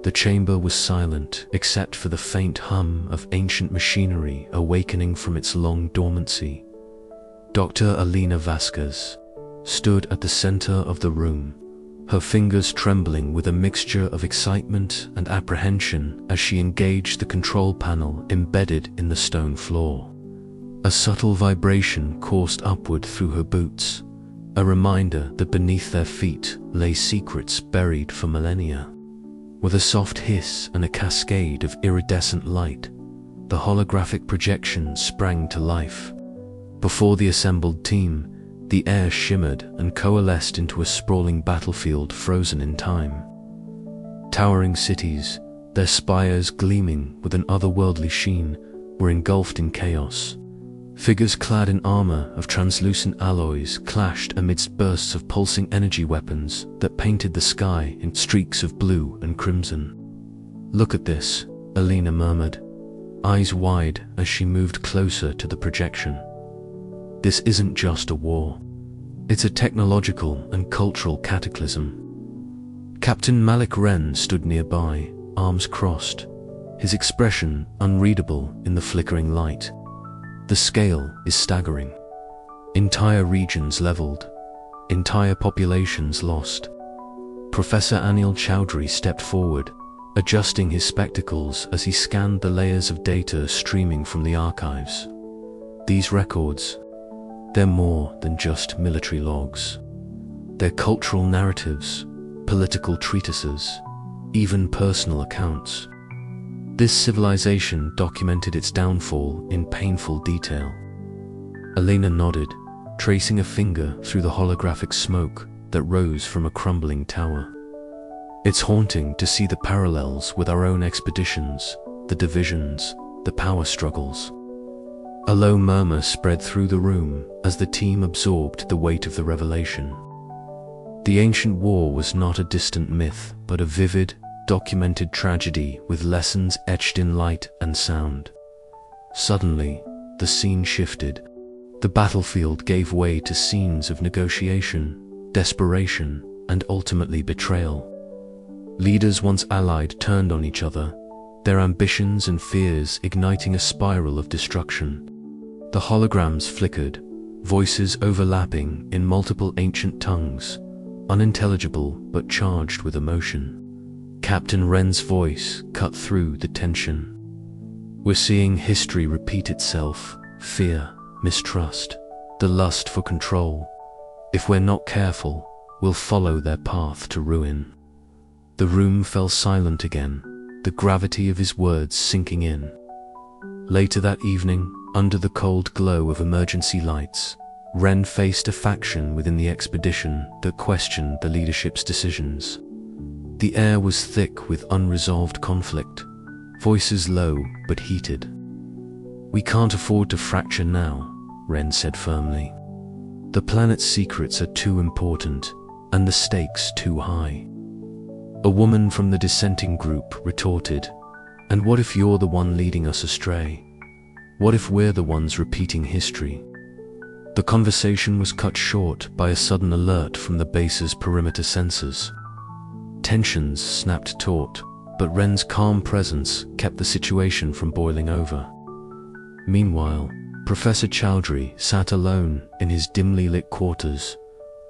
The chamber was silent, except for the faint hum of ancient machinery awakening from its long dormancy. Dr. Alina Vasquez stood at the center of the room, her fingers trembling with a mixture of excitement and apprehension as she engaged the control panel embedded in the stone floor. A subtle vibration coursed upward through her boots, a reminder that beneath their feet lay secrets buried for millennia. With a soft hiss and a cascade of iridescent light, the holographic projection sprang to life. Before the assembled team, the air shimmered and coalesced into a sprawling battlefield frozen in time. Towering cities, their spires gleaming with an otherworldly sheen, were engulfed in chaos. Figures clad in armor of translucent alloys clashed amidst bursts of pulsing energy weapons that painted the sky in streaks of blue and crimson. "Look at this," Alina murmured, eyes wide as she moved closer to the projection. "This isn't just a war. It's a technological and cultural cataclysm." Captain Malik Wren stood nearby, arms crossed, his expression unreadable in the flickering light. "The scale is staggering. Entire regions leveled, entire populations lost." Professor Anil Chowdhury stepped forward, adjusting his spectacles as he scanned the layers of data streaming from the archives. "These records, they're more than just military logs. They're cultural narratives, political treatises, even personal accounts. This civilization documented its downfall in painful detail." Alina nodded, tracing a finger through the holographic smoke that rose from a crumbling tower. "It's haunting to see the parallels with our own expeditions, the divisions, the power struggles." A low murmur spread through the room as the team absorbed the weight of the revelation. The ancient war was not a distant myth, but a vivid, documented tragedy with lessons etched in light and sound. Suddenly, the scene shifted. The battlefield gave way to scenes of negotiation, desperation, and ultimately betrayal. Leaders once allied turned on each other, their ambitions and fears igniting a spiral of destruction. The holograms flickered, voices overlapping in multiple ancient tongues, unintelligible but charged with emotion. Captain Wren's voice cut through the tension. "We're seeing history repeat itself, fear, mistrust, the lust for control. If we're not careful, we'll follow their path to ruin." The room fell silent again, the gravity of his words sinking in. Later that evening, under the cold glow of emergency lights, Wren faced a faction within the expedition that questioned the leadership's decisions. The air was thick with unresolved conflict, voices low but heated. "We can't afford to fracture now," Wren said firmly. "The planet's secrets are too important, and the stakes too high." A woman from the dissenting group retorted, "And what if you're the one leading us astray? What if we're the ones repeating history?" The conversation was cut short by a sudden alert from the base's perimeter sensors. Tensions snapped taut, but Wren's calm presence kept the situation from boiling over. Meanwhile, Professor Chowdhury sat alone in his dimly lit quarters,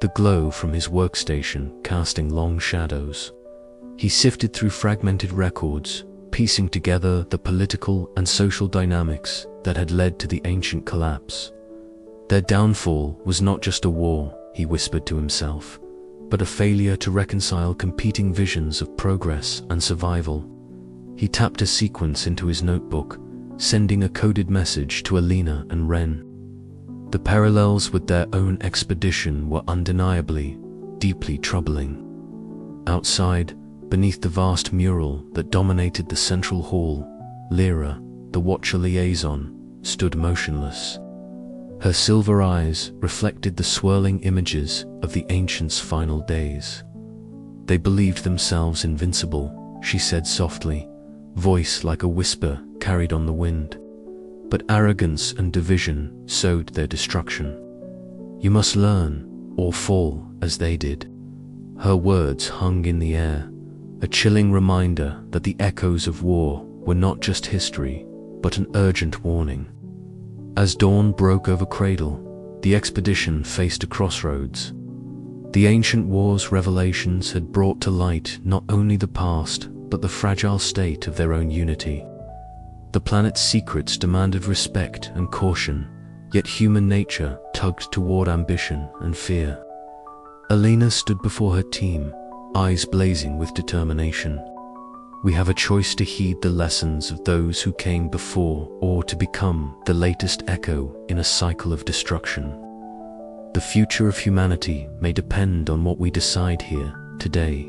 the glow from his workstation casting long shadows. He sifted through fragmented records, piecing together the political and social dynamics that had led to the ancient collapse. Their downfall was not just a war, he whispered to himself, but a failure to reconcile competing visions of progress and survival. He tapped a sequence into his notebook, sending a coded message to Alina and Wren. The parallels with their own expedition were undeniably, deeply troubling. Outside, beneath the vast mural that dominated the central hall, Lyra, the Watcher liaison, stood motionless. Her silver eyes reflected the swirling images of the ancients' final days. "They believed themselves invincible," she said softly, voice like a whisper carried on the wind. "But arrogance and division sowed their destruction. You must learn, or fall as they did." Her words hung in the air, a chilling reminder that the echoes of war were not just history, but an urgent warning. As dawn broke over Cradle, the expedition faced a crossroads. The ancient war's revelations had brought to light not only the past, but the fragile state of their own unity. The planet's secrets demanded respect and caution, yet human nature tugged toward ambition and fear. Alina stood before her team, eyes blazing with determination. We have a choice to heed the lessons of those who came before, or to become the latest echo in a cycle of destruction. The future of humanity may depend on what we decide here, today.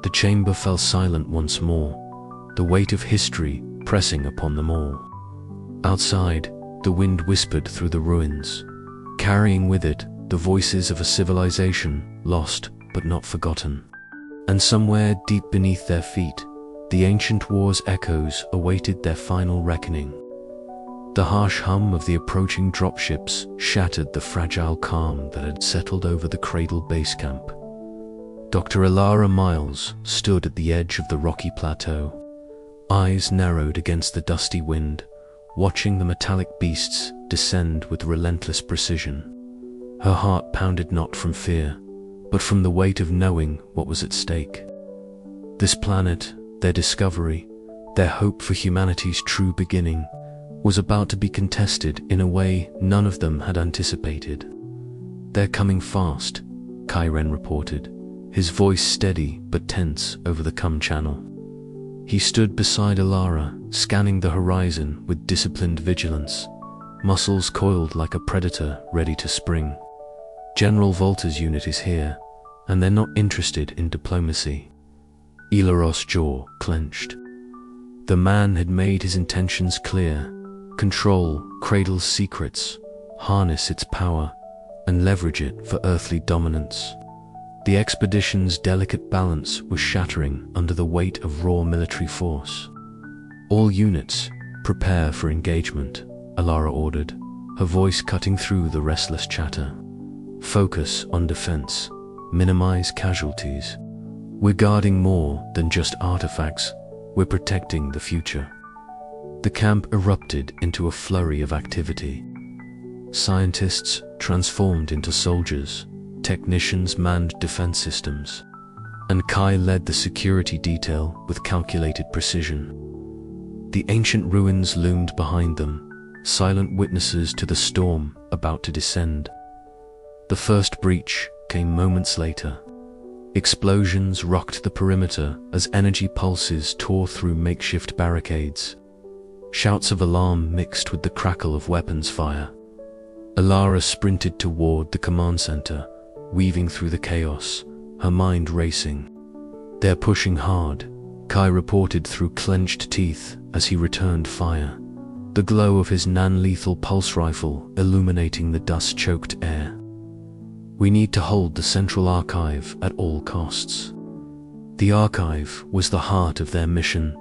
The chamber fell silent once more, the weight of history pressing upon them all. Outside, the wind whispered through the ruins, carrying with it the voices of a civilization lost but not forgotten. And somewhere deep beneath their feet, the ancient war's echoes awaited their final reckoning. The harsh hum of the approaching dropships shattered the fragile calm that had settled over the Cradle base camp. Dr. Alara Miles stood at the edge of the rocky plateau, eyes narrowed against the dusty wind, watching the metallic beasts descend with relentless precision. Her heart pounded not from fear, but from the weight of knowing what was at stake. This planet, their discovery, their hope for humanity's true beginning, was about to be contested in a way none of them had anticipated. "They're coming fast," Kyren reported, his voice steady but tense over the channel. He stood beside Alara, scanning the horizon with disciplined vigilance, muscles coiled like a predator ready to spring. "General Volta's unit is here, and they're not interested in diplomacy." Ilaros' jaw clenched. The man had made his intentions clear: control Cradle's secrets, harness its power, and leverage it for earthly dominance. The expedition's delicate balance was shattering under the weight of raw military force. "All units, prepare for engagement," Alara ordered, her voice cutting through the restless chatter. "Focus on defense, minimize casualties. We're guarding more than just artifacts, we're protecting the future." The camp erupted into a flurry of activity. Scientists transformed into soldiers, technicians manned defense systems, and Kai led the security detail with calculated precision. The ancient ruins loomed behind them, silent witnesses to the storm about to descend. The first breach came moments later. Explosions rocked the perimeter as energy pulses tore through makeshift barricades. Shouts of alarm mixed with the crackle of weapons fire. Alara sprinted toward the command center, weaving through the chaos, her mind racing. "They're pushing hard," Kai reported through clenched teeth as he returned fire, the glow of his non-lethal pulse rifle illuminating the dust-choked air. "We need to hold the central archive at all costs." The archive was the heart of their mission,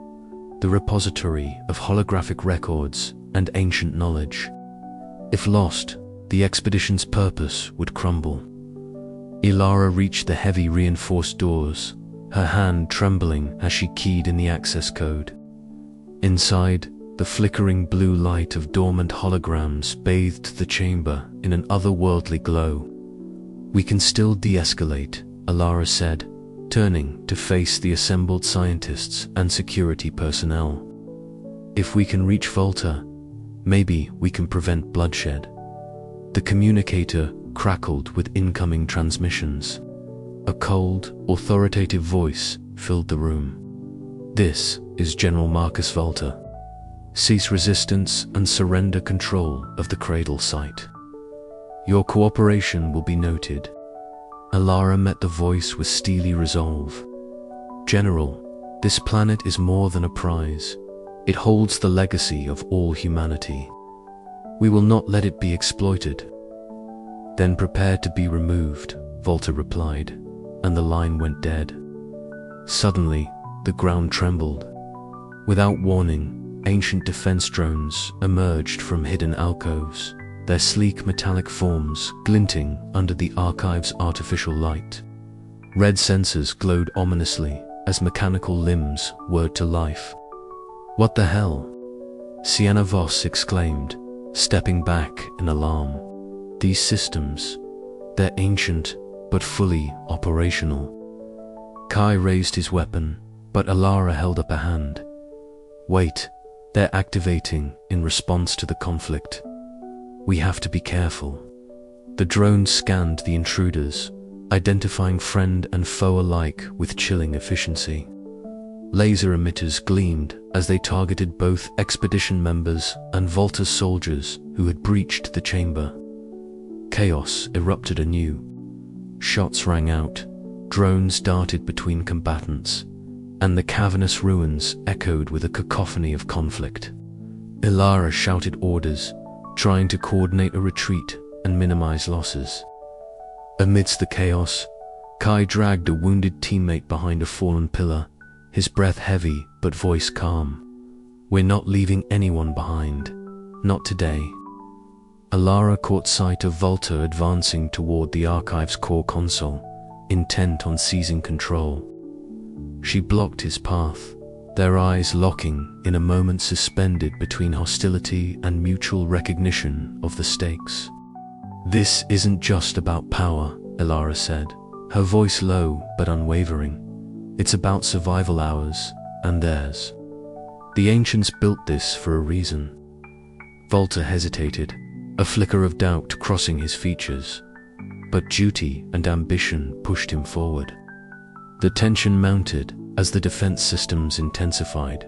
the repository of holographic records and ancient knowledge. If lost, the expedition's purpose would crumble. Ilara reached the heavy reinforced doors, her hand trembling as she keyed in the access code. Inside, the flickering blue light of dormant holograms bathed the chamber in an otherworldly glow. "We can still de-escalate," Alara said, turning to face the assembled scientists and security personnel. "If we can reach Volta, maybe we can prevent bloodshed." The communicator crackled with incoming transmissions. A cold, authoritative voice filled the room. "This is General Marcus Volta. Cease resistance and surrender control of the Cradle site. Your cooperation will be noted." Alara met the voice with steely resolve. "General, this planet is more than a prize. It holds the legacy of all humanity. We will not let it be exploited." "Then prepare to be removed," Volta replied, and the line went dead. Suddenly, the ground trembled. Without warning, ancient defense drones emerged from hidden alcoves, their sleek metallic forms glinting under the archive's artificial light. Red sensors glowed ominously as mechanical limbs whirred to life. "What the hell?" Sienna Voss exclaimed, stepping back in alarm. "These systems, they're ancient, but fully operational." Kai raised his weapon, but Alara held up a hand. "Wait, they're activating in response to the conflict. We have to be careful." The drone scanned the intruders, identifying friend and foe alike with chilling efficiency. Laser emitters gleamed as they targeted both expedition members and Volta soldiers who had breached the chamber. Chaos erupted anew. Shots rang out, drones darted between combatants, and the cavernous ruins echoed with a cacophony of conflict. Ilara shouted orders, trying to coordinate a retreat and minimize losses. Amidst the chaos, Kai dragged a wounded teammate behind a fallen pillar, his breath heavy but voice calm. "We're not leaving anyone behind. Not today." Alara caught sight of Volta advancing toward the Archive's core console, intent on seizing control. She blocked his path, their eyes locking in a moment suspended between hostility and mutual recognition of the stakes. "This isn't just about power," Ilara said, her voice low but unwavering. "It's about survival ours and theirs. The ancients built this for a reason." Volta hesitated, a flicker of doubt crossing his features, but duty and ambition pushed him forward. The tension mounted as the defense systems intensified,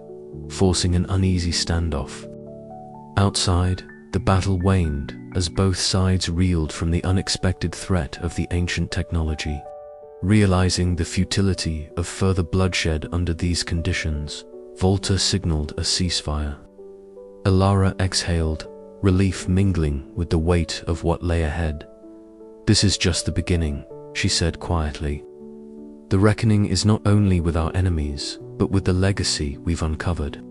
forcing an uneasy standoff. Outside, the battle waned as both sides reeled from the unexpected threat of the ancient technology. Realizing the futility of further bloodshed under these conditions, Volta signaled a ceasefire. Ilara exhaled, relief mingling with the weight of what lay ahead. "This is just the beginning," she said quietly. "The reckoning is not only with our enemies, but with the legacy we've uncovered."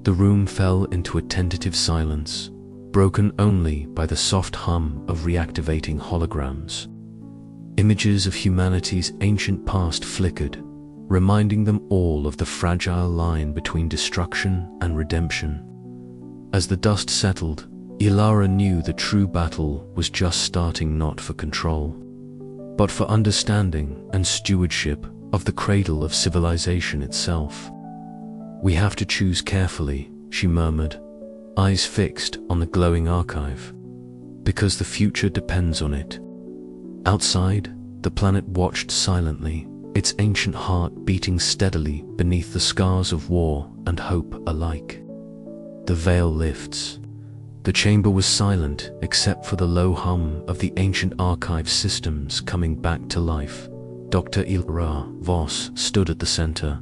The room fell into a tentative silence, broken only by the soft hum of reactivating holograms. Images of humanity's ancient past flickered, reminding them all of the fragile line between destruction and redemption. As the dust settled, Ilara knew the true battle was just starting, not for control, but for understanding and stewardship of the cradle of civilization itself. "We have to choose carefully," she murmured, eyes fixed on the glowing archive, "because the future depends on it." Outside, the planet watched silently, its ancient heart beating steadily beneath the scars of war and hope alike. The veil lifts. The chamber was silent except for the low hum of the ancient archive systems coming back to life. Dr. Ilara Voss stood at the center,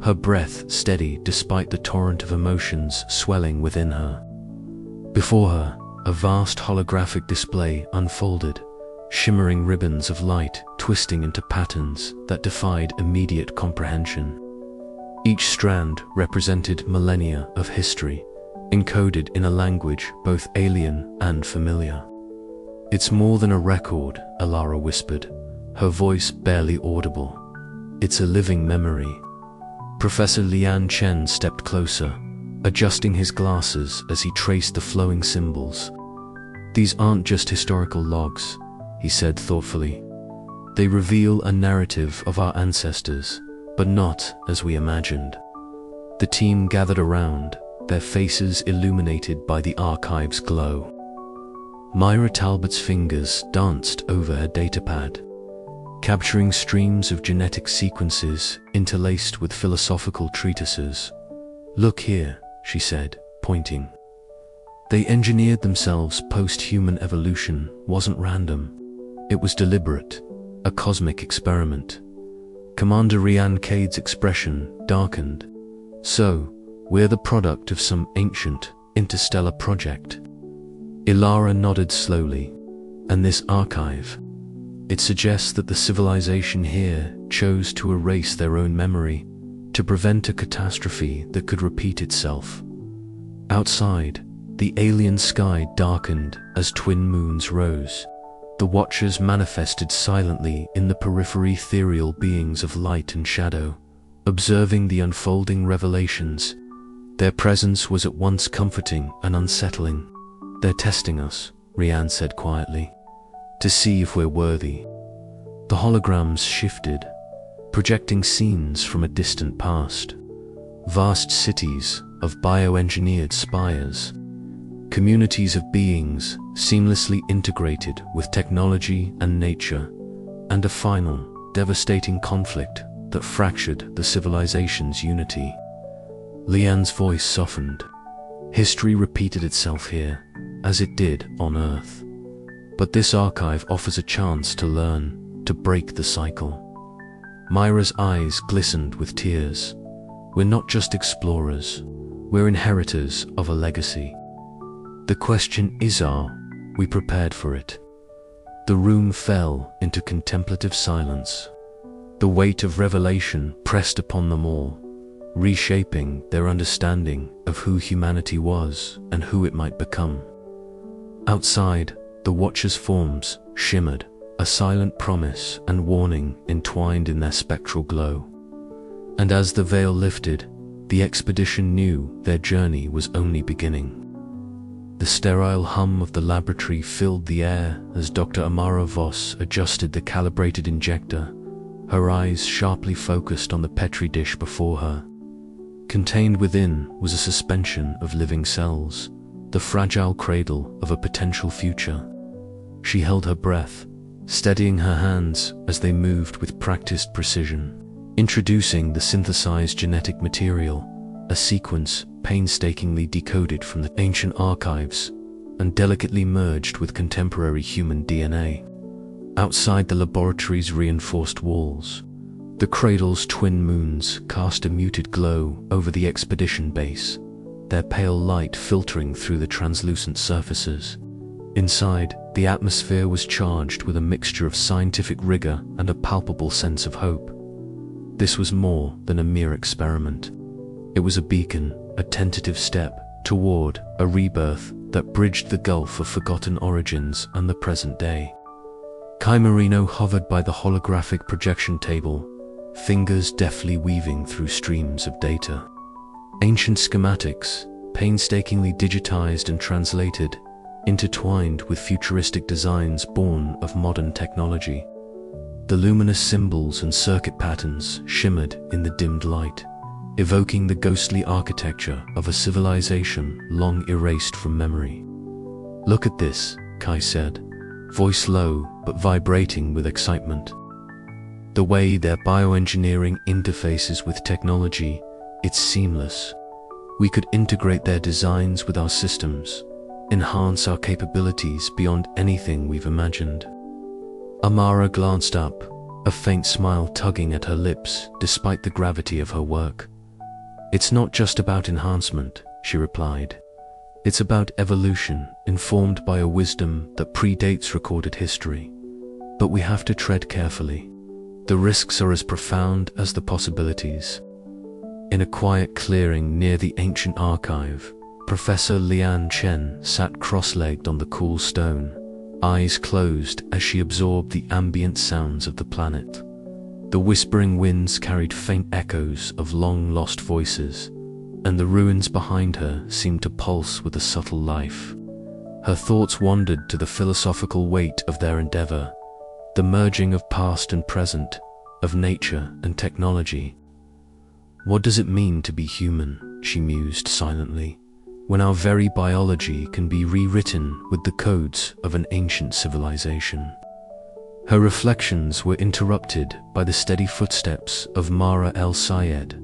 her breath steady despite the torrent of emotions swelling within her. Before her, a vast holographic display unfolded, shimmering ribbons of light twisting into patterns that defied immediate comprehension. Each strand represented millennia of history, encoded in a language both alien and familiar. "It's more than a record," Ilara whispered, her voice barely audible. "It's a living memory." Professor Lian Chen stepped closer, adjusting his glasses as he traced the flowing symbols. "These aren't just historical logs," he said thoughtfully. "They reveal a narrative of our ancestors, but not as we imagined." The team gathered around, their faces illuminated by the archive's glow. Myra Talbot's fingers danced over her datapad, capturing streams of genetic sequences interlaced with philosophical treatises. "Look here," she said, pointing. "They engineered themselves post-human evolution wasn't random. It was deliberate, a cosmic experiment." Commander Rian Cade's expression darkened. "So, we're the product of some ancient, interstellar project." Ilara nodded slowly. "And this archive? It suggests that the civilization here chose to erase their own memory, to prevent a catastrophe that could repeat itself." Outside, the alien sky darkened as twin moons rose. The Watchers manifested silently in the periphery, ethereal beings of light and shadow, observing the unfolding revelations. Their presence was at once comforting and unsettling. "They're testing us," Rian said quietly, "to see if we're worthy." The holograms shifted, projecting scenes from a distant past. Vast cities of bioengineered spires, communities of beings seamlessly integrated with technology and nature, and a final, devastating conflict that fractured the civilization's unity. Lian's voice softened. History repeated itself here, as it did on Earth. But this archive offers a chance to learn, to break the cycle. Myra's eyes glistened with tears. "We're not just explorers, we're inheritors of a legacy. The question is, are we prepared for it?" The room fell into contemplative silence. The weight of revelation pressed upon them all, reshaping their understanding of who humanity was and who it might become. Outside, the Watchers' forms shimmered, a silent promise and warning entwined in their spectral glow. And as the veil lifted, the expedition knew their journey was only beginning. The sterile hum of the laboratory filled the air as Dr. Amara Voss adjusted the calibrated injector, her eyes sharply focused on the petri dish before her. Contained within was a suspension of living cells, the fragile cradle of a potential future. She held her breath, steadying her hands as they moved with practiced precision, introducing the synthesized genetic material, a sequence painstakingly decoded from the ancient archives and delicately merged with contemporary human DNA. Outside the laboratory's reinforced walls, the cradle's twin moons cast a muted glow over the expedition base, their pale light filtering through the translucent surfaces. Inside, the atmosphere was charged with a mixture of scientific rigor and a palpable sense of hope. This was more than a mere experiment. It was a beacon, a tentative step toward a rebirth that bridged the gulf of forgotten origins and the present day. Kai Marino hovered by the holographic projection table, fingers deftly weaving through streams of data. Ancient schematics, painstakingly digitized and translated, intertwined with futuristic designs born of modern technology. The luminous symbols and circuit patterns shimmered in the dimmed light, evoking the ghostly architecture of a civilization long erased from memory. "Look at this," Kai said, voice low but vibrating with excitement. "The way their bioengineering interfaces with technology, it's seamless. We could integrate their designs with our systems, enhance our capabilities beyond anything we've imagined." Amara glanced up, a faint smile tugging at her lips despite the gravity of her work. "It's not just about enhancement," she replied. "It's about evolution, informed by a wisdom that predates recorded history. But we have to tread carefully. The risks are as profound as the possibilities." In a quiet clearing near the ancient archive, Professor Lian Chen sat cross-legged on the cool stone, eyes closed as she absorbed the ambient sounds of the planet. The whispering winds carried faint echoes of long-lost voices, and the ruins behind her seemed to pulse with a subtle life. Her thoughts wandered to the philosophical weight of their endeavor, the merging of past and present, of nature and technology. "What does it mean to be human?" she mused silently, "when our very biology can be rewritten with the codes of an ancient civilization?" Her reflections were interrupted by the steady footsteps of Mara El-Sayed.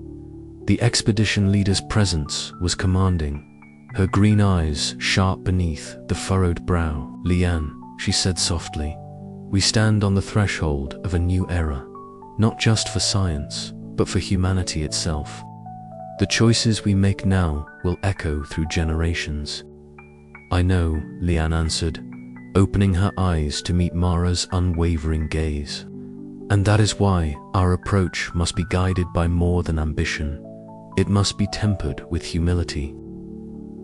The expedition leader's presence was commanding, her green eyes sharp beneath the furrowed brow. "Lian," she said softly, "we stand on the threshold of a new era, not just for science, but for humanity itself. The choices we make now will echo through generations." "I know," Lian answered, opening her eyes to meet Mara's unwavering gaze. "And that is why our approach must be guided by more than ambition. It must be tempered with humility."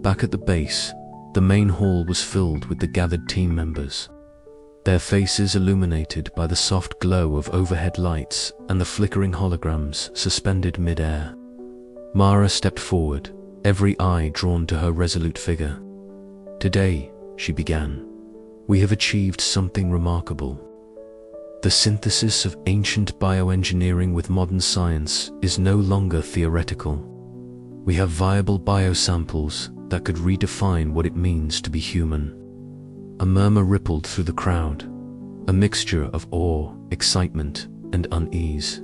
Back at the base, the main hall was filled with the gathered team members. their faces illuminated by the soft glow of overhead lights and the flickering holograms suspended mid-air. Mara stepped forward, every eye drawn to her resolute figure. "Today," she began, "we have achieved something remarkable. The synthesis of ancient bioengineering with modern science is no longer theoretical. We have viable biosamples that could redefine what it means to be human." A murmur rippled through the crowd, a mixture of awe, excitement, and unease.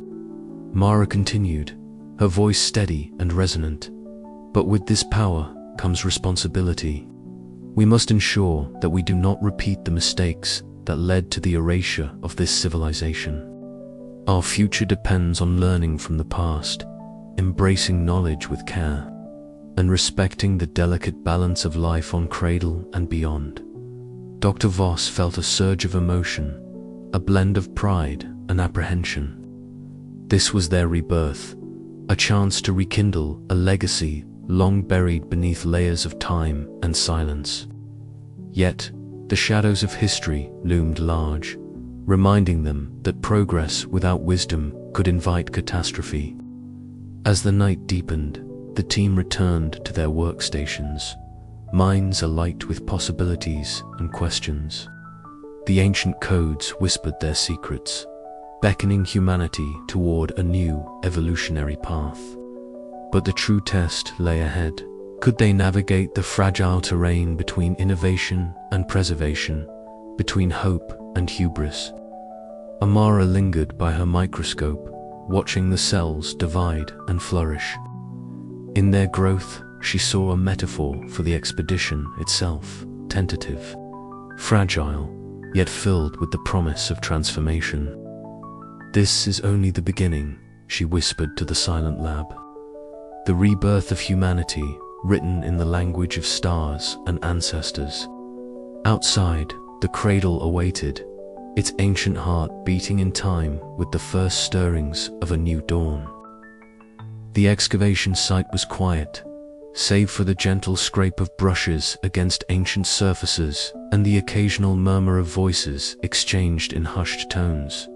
Mara continued, her voice steady and resonant. "But with this power comes responsibility. We must ensure that we do not repeat the mistakes that led to the erasure of this civilization. Our future depends on learning from the past, embracing knowledge with care, and respecting the delicate balance of life on Cradle and beyond." Dr. Voss felt a surge of emotion, a blend of pride and apprehension. This was their rebirth, a chance to rekindle a legacy long buried beneath layers of time and silence. Yet, the shadows of history loomed large, reminding them that progress without wisdom could invite catastrophe. As the night deepened, the team returned to their workstations, minds alight with possibilities and questions. The ancient codes whispered their secrets, beckoning humanity toward a new evolutionary path. But the true test lay ahead. Could they navigate the fragile terrain between innovation and preservation, between hope and hubris? Amara lingered by her microscope, watching the cells divide and flourish. In their growth, she saw a metaphor for the expedition itself, tentative, fragile, yet filled with the promise of transformation. "This is only the beginning," she whispered to the silent lab. "The rebirth of humanity, written in the language of stars and ancestors." Outside, the Cradle awaited, its ancient heart beating in time with the first stirrings of a new dawn. The excavation site was quiet, save for the gentle scrape of brushes against ancient surfaces and the occasional murmur of voices exchanged in hushed tones.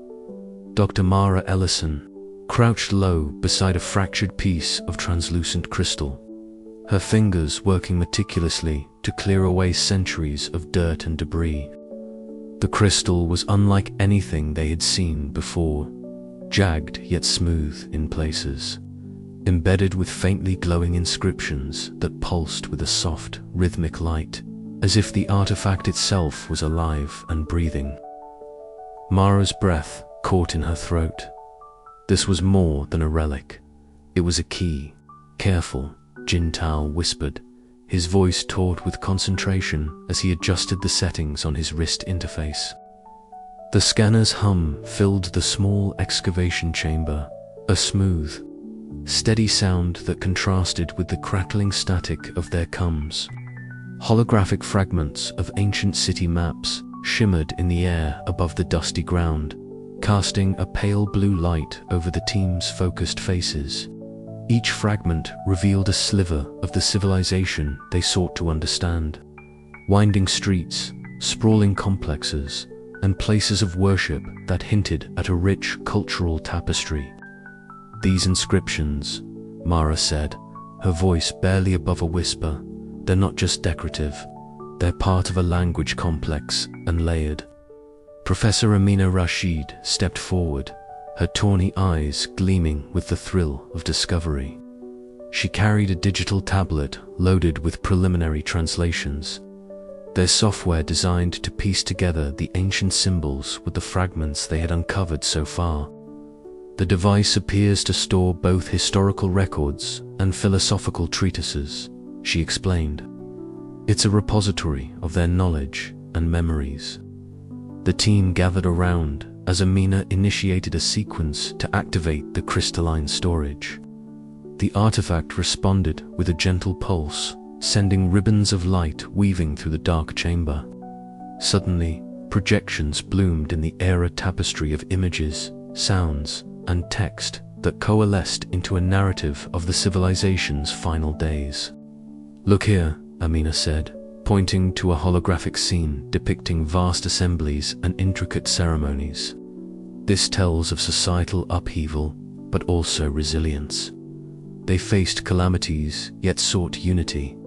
Dr. Mara Ellison crouched low beside a fractured piece of translucent crystal, her fingers working meticulously to clear away centuries of dirt and debris. The crystal was unlike anything they had seen before, jagged yet smooth in places, embedded with faintly glowing inscriptions that pulsed with a soft, rhythmic light, as if the artifact itself was alive and breathing. Mara's breath caught in her throat. This was more than a relic. It was a key. "Careful," Jintao whispered, his voice taut with concentration as he adjusted the settings on his wrist interface. The scanner's hum filled the small excavation chamber, a smooth, steady sound that contrasted with the crackling static of their coms. Holographic fragments of ancient city maps shimmered in the air above the dusty ground, casting a pale blue light over the team's focused faces. Each fragment revealed a sliver of the civilization they sought to understand. Winding streets, sprawling complexes, and places of worship that hinted at a rich cultural tapestry. "These inscriptions," Mara said, her voice barely above a whisper, "they're not just decorative. They're part of a language complex and layered." Professor Amina Rashid stepped forward, her tawny eyes gleaming with the thrill of discovery. She carried a digital tablet loaded with preliminary translations, their software designed to piece together the ancient symbols with the fragments they had uncovered so far. "The device appears to store both historical records and philosophical treatises," she explained. "It's a repository of their knowledge and memories." The team gathered around as Amina initiated a sequence to activate the crystalline storage. The artifact responded with a gentle pulse, sending ribbons of light weaving through the dark chamber. Suddenly, projections bloomed in the era tapestry of images, sounds, and text that coalesced into a narrative of the civilization's final days. "Look here," Amina said, pointing to a holographic scene depicting vast assemblies and intricate ceremonies. This tells of societal upheaval, but also resilience. They faced calamities, yet sought unity.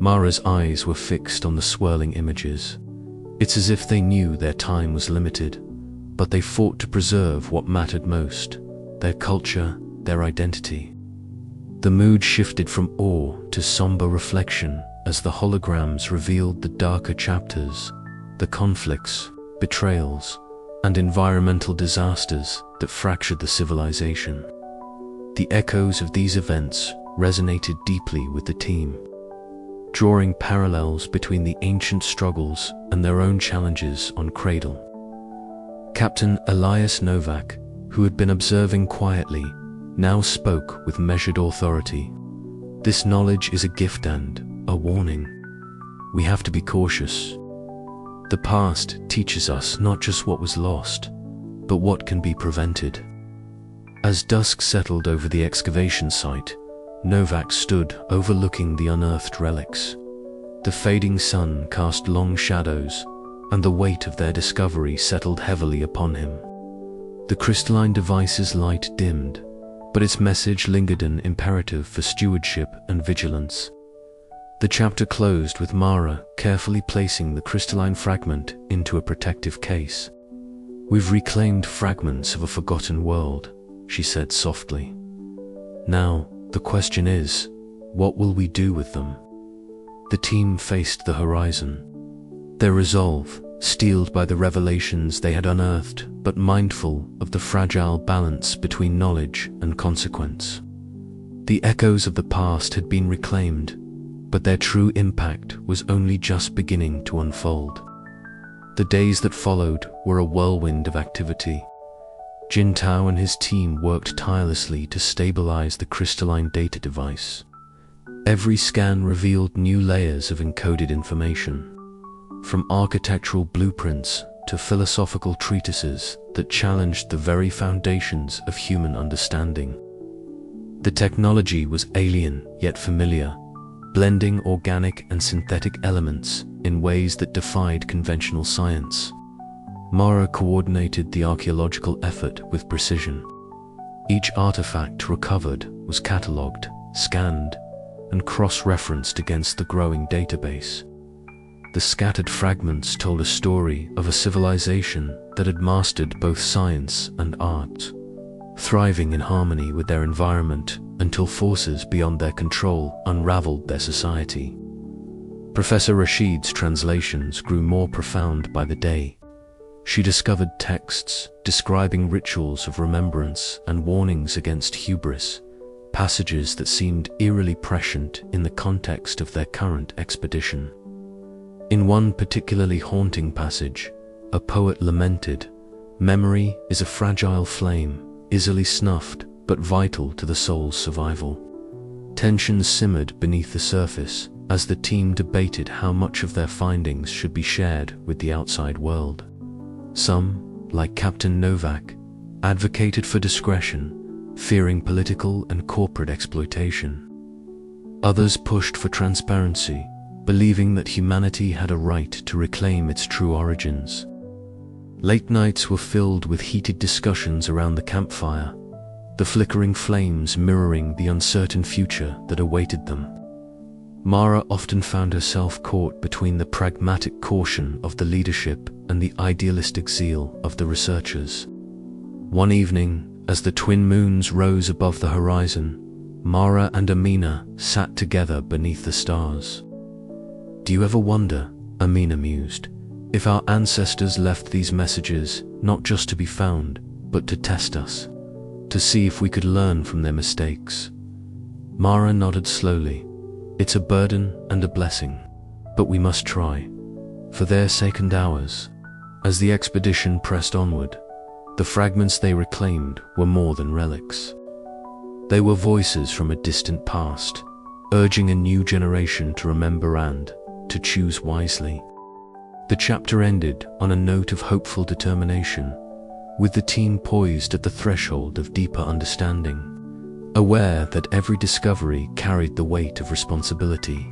Mara's eyes were fixed on the swirling images. It's as if they knew their time was limited, but they fought to preserve what mattered most: their culture, their identity. The mood shifted from awe to somber reflection as the holograms revealed the darker chapters, the conflicts, betrayals, and environmental disasters that fractured the civilization. The echoes of these events resonated deeply with the team, drawing parallels between the ancient struggles and their own challenges on Cradle. Captain Elias Novak, who had been observing quietly, now spoke with measured authority. This knowledge is a gift and a warning. We have to be cautious. The past teaches us not just what was lost, but what can be prevented. As dusk settled over the excavation site, Novak stood overlooking the unearthed relics. The fading sun cast long shadows, and the weight of their discovery settled heavily upon him. The crystalline device's light dimmed, but its message lingered, an imperative for stewardship and vigilance. The chapter closed with Mara carefully placing the crystalline fragment into a protective case. "We've reclaimed fragments of a forgotten world," she said softly. "Now, the question is, what will we do with them?" The team faced the horizon, their resolve steeled by the revelations they had unearthed, but mindful of the fragile balance between knowledge and consequence. The echoes of the past had been reclaimed, but their true impact was only just beginning to unfold. The days that followed were a whirlwind of activity. Jintao and his team worked tirelessly to stabilize the crystalline data device. Every scan revealed new layers of encoded information, from architectural blueprints to philosophical treatises that challenged the very foundations of human understanding. The technology was alien yet familiar, blending organic and synthetic elements in ways that defied conventional science. Mara coordinated the archaeological effort with precision. Each artifact recovered was catalogued, scanned, and cross-referenced against the growing database. The scattered fragments told a story of a civilization that had mastered both science and art, thriving in harmony with their environment until forces beyond their control unraveled their society. Professor Rashid's translations grew more profound by the day. She discovered texts describing rituals of remembrance and warnings against hubris, passages that seemed eerily prescient in the context of their current expedition. In one particularly haunting passage, a poet lamented, "Memory is a fragile flame, easily snuffed, but vital to the soul's survival." Tensions simmered beneath the surface as the team debated how much of their findings should be shared with the outside world. Some, like Captain Novak, advocated for discretion, fearing political and corporate exploitation. Others pushed for transparency, believing that humanity had a right to reclaim its true origins. Late nights were filled with heated discussions around the campfire, the flickering flames mirroring the uncertain future that awaited them. Mara often found herself caught between the pragmatic caution of the leadership and the idealistic zeal of the researchers. One evening, as the twin moons rose above the horizon, Mara and Amina sat together beneath the stars. "Do you ever wonder," Amina mused, "if our ancestors left these messages not just to be found, but to test us, to see if we could learn from their mistakes?" Mara nodded slowly. "It's a burden and a blessing, but we must try, for their sake and ours." As the expedition pressed onward, the fragments they reclaimed were more than relics. They were voices from a distant past, urging a new generation to remember and to choose wisely. The chapter ended on a note of hopeful determination, with the team poised at the threshold of deeper understanding, aware that every discovery carried the weight of responsibility.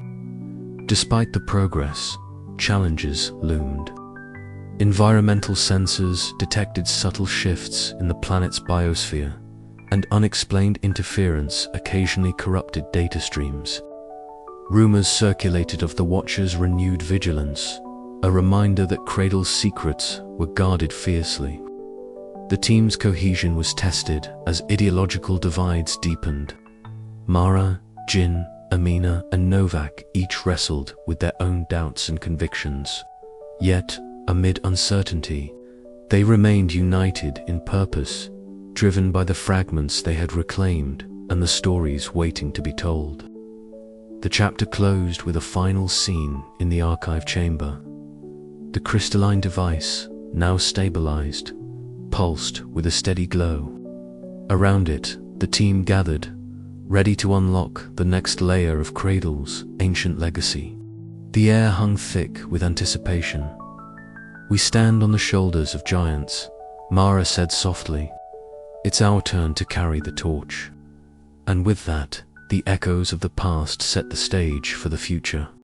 Despite the progress, challenges loomed. Environmental sensors detected subtle shifts in the planet's biosphere, and unexplained interference occasionally corrupted data streams. Rumors circulated of the Watcher's renewed vigilance, a reminder that Cradle's secrets were guarded fiercely. The team's cohesion was tested as ideological divides deepened. Mara, Jin, Amina, and Novak each wrestled with their own doubts and convictions. Yet, amid uncertainty, they remained united in purpose, driven by the fragments they had reclaimed and the stories waiting to be told. The chapter closed with a final scene in the archive chamber. The crystalline device, now stabilized, pulsed with a steady glow. Around it, the team gathered, ready to unlock the next layer of Cradle's ancient legacy. The air hung thick with anticipation. "We stand on the shoulders of giants," Mara said softly. "It's our turn to carry the torch." And with that, the echoes of the past set the stage for the future.